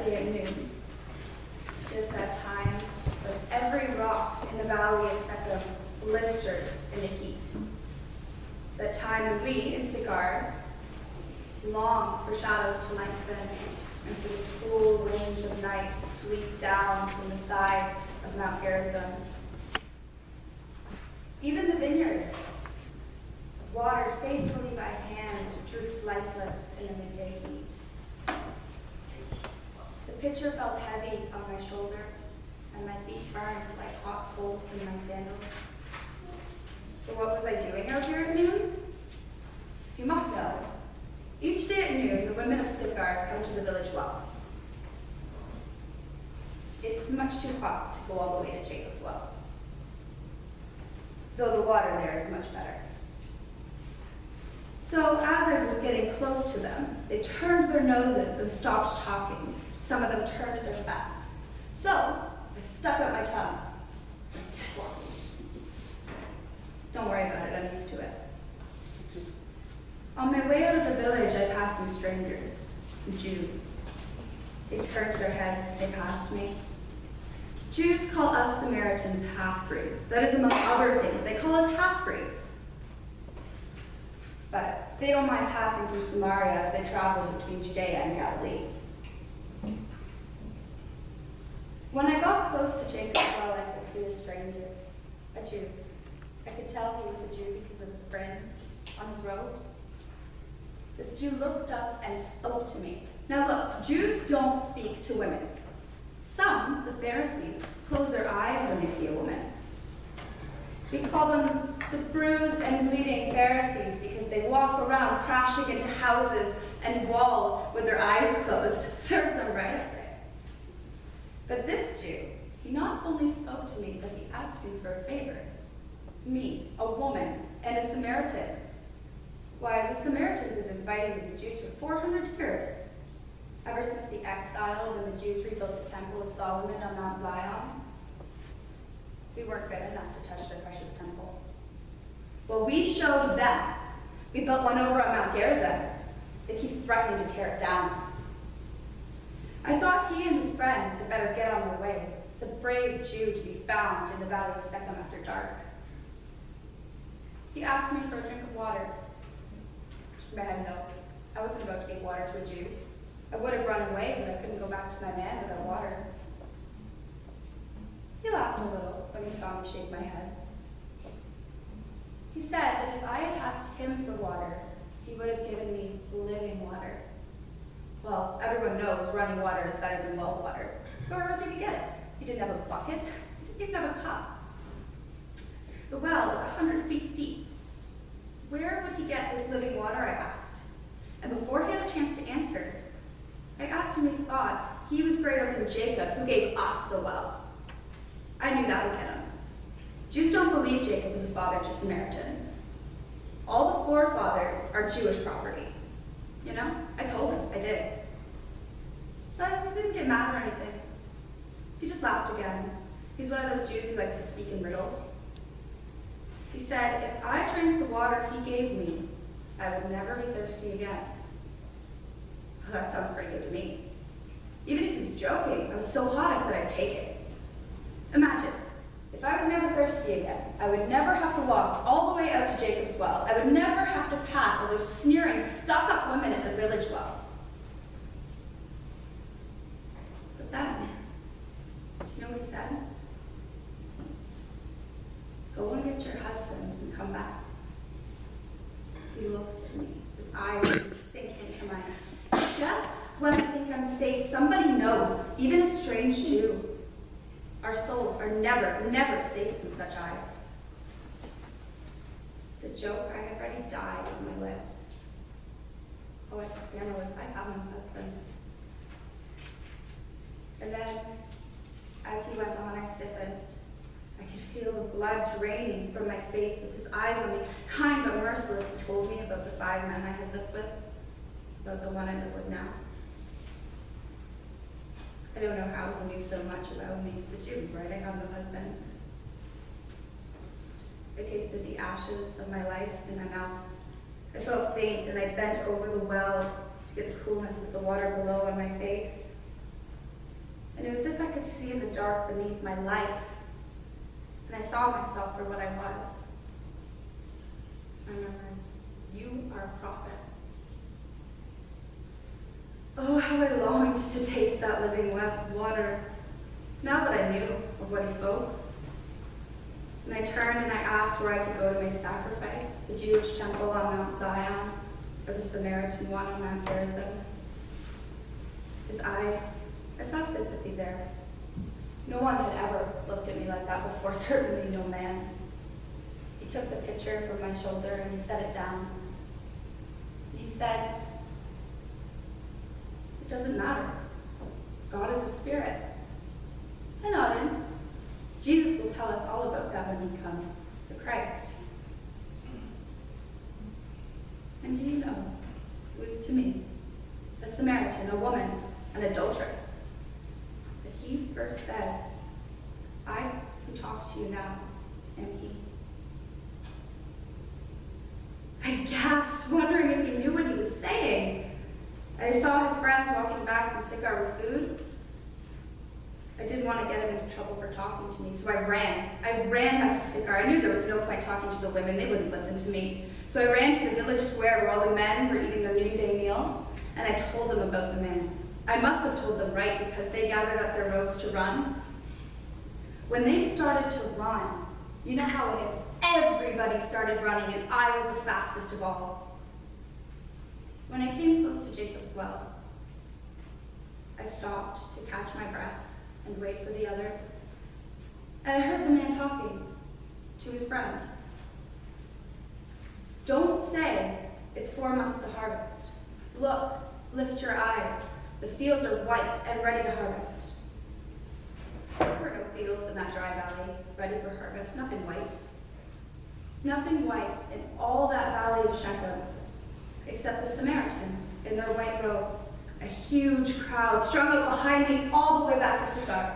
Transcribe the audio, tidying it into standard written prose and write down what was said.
that day at noon, just that time when every rock in the valley of Shechem blisters in the heat. That time when we in Sigar long for shadows to lengthen and for the cool winds of night to sweep down from the sides of Mount Gerizim. Even the vineyards, watered faithfully by hand, drooped lifeless in the midday heat. The pitcher felt heavy on my shoulder, and my feet burned like hot coals in my sandals. So what was I doing out here at noon? You must know, each day at noon, the women of Sigar come to the village well. It's much too hot to go all the way to Jacob's well, though the water there is much better. So as I was getting close to them, they turned their noses and stopped talking. Some of them turned their backs. So I stuck out my tongue. Don't worry about it, I'm used to it. On my way out of the village, I passed some strangers, some Jews. They turned their heads as they passed me. Jews call us Samaritans half-breeds. That is, among other things, they call us half-breeds. But they don't mind passing through Samaria as they travel between Judea and Galilee. When I got close to Jacob's well, I could see a stranger, a Jew. I could tell he was a Jew because of the fringe on his robes. This Jew looked up and spoke to me. Now look, Jews don't speak to women. Some, the Pharisees, close their eyes when they see a woman. We call them the bruised and bleeding Pharisees because they walk around crashing into houses and walls with their eyes closed. Serves them right, I say. But this Jew, he not only spoke to me, but he asked me for a favor. Me, a woman, and a Samaritan. Why, the Samaritans have been fighting with the Jews for 400 years. Ever since the exile when the Jews rebuilt the Temple of Solomon on Mount Zion. We weren't good enough to touch their precious temple. Well, we showed them. We built one over on Mount Gerizim. They keep threatening to tear it down. I thought he and his friends had better get on their way. It's a brave Jew to be found in the valley of Shechem after dark. He asked me for a drink of water. Man, no, I wasn't about to give water to a Jew. I would have run away, but I couldn't go back to my man without water. He laughed a little when he saw me shake my head. He said that if I had asked him for water, he would have given me living water. Well, everyone knows running water is better than well water. Where was he to get it? He didn't have a bucket. He didn't even have a cup. The well is 100 feet deep. Where would he get this living water, I asked. And before he had a chance to answer, I asked him if he thought he was greater than Jacob, who gave us the well. I knew that would get him. Jews don't believe Jacob was a father to Samaritans. All the forefathers are Jewish property. You know, I told him, I did. But he didn't get mad or anything. He just laughed again. He's one of those Jews who likes to speak in riddles. He said, if I drank the water he gave me, I would never be thirsty again. Well, that sounds pretty good to me. Even if he was joking, I was so hot I said I'd take it. Imagine, if I was never thirsty again, I would never have to walk all the way out to Jacob's well. I would never have to pass all those sneering, stuck-up women at the village well. But then, do you know what he said? Go and get your husband and come back. He looked at me. His eyes would sink into mine. Just when I think I'm safe, somebody knows, even a strange Jew. Our souls are never, never safe from such eyes. The joke I had already died on my lips. All I could stammer was, I have no husband. And then, as he went on, I stiffened. I could feel the blood draining from my face with his eyes on me, kind but merciless. He told me about the 5 men I had lived with, about the one I live with now. I don't know how he knew so much about me. The Jews, right? I have no husband. I tasted the ashes of my life in my mouth. I felt faint and I bent over the well to get the coolness of the water below on my face. And it was as if I could see in the dark beneath my life, and I saw myself for what I was. I remembered, you are a prophet. Oh, how I longed to taste that living water, now that I knew of what he spoke. And I turned and I asked where I could go to make sacrifice, the Jewish temple on Mount Zion, or the Samaritan one on Mount Gerizim. His eyes, I saw sympathy there. No one had ever looked at me like that before, certainly no man. He took the pitcher from my shoulder and he set it down. He said, "It doesn't matter. God is a spirit." I nodded. Jesus will tell us all about that when he comes, the Christ. And do you know who is to me, a Samaritan, a woman, an adulteress? But he first said, "I who talk to you now am he." I gasped, wondering if he knew what he was saying. I saw his friends walking back from Sychar with food. I didn't want to get him into trouble for talking to me, so I ran. I ran back to Sychar. I knew there was no point talking to the women. They wouldn't listen to me. So I ran to the village square where all the men were eating their noonday meal, and I told them about the man. I must have told them right because they gathered up their robes to run. When they started to run, you know how it is. Everybody started running, and I was the fastest of all. When I came close to Jacob's well, I stopped to catch my breath and wait for the others. And I heard the man talking to his friends. "Don't say it's 4 months to harvest. Look, lift your eyes. The fields are white and ready to harvest." There were no fields in that dry valley ready for harvest, nothing white. Nothing white in all that valley of Shechem, except the Samaritans in their white robes, a huge crowd strung out behind me all the way back to Sychar.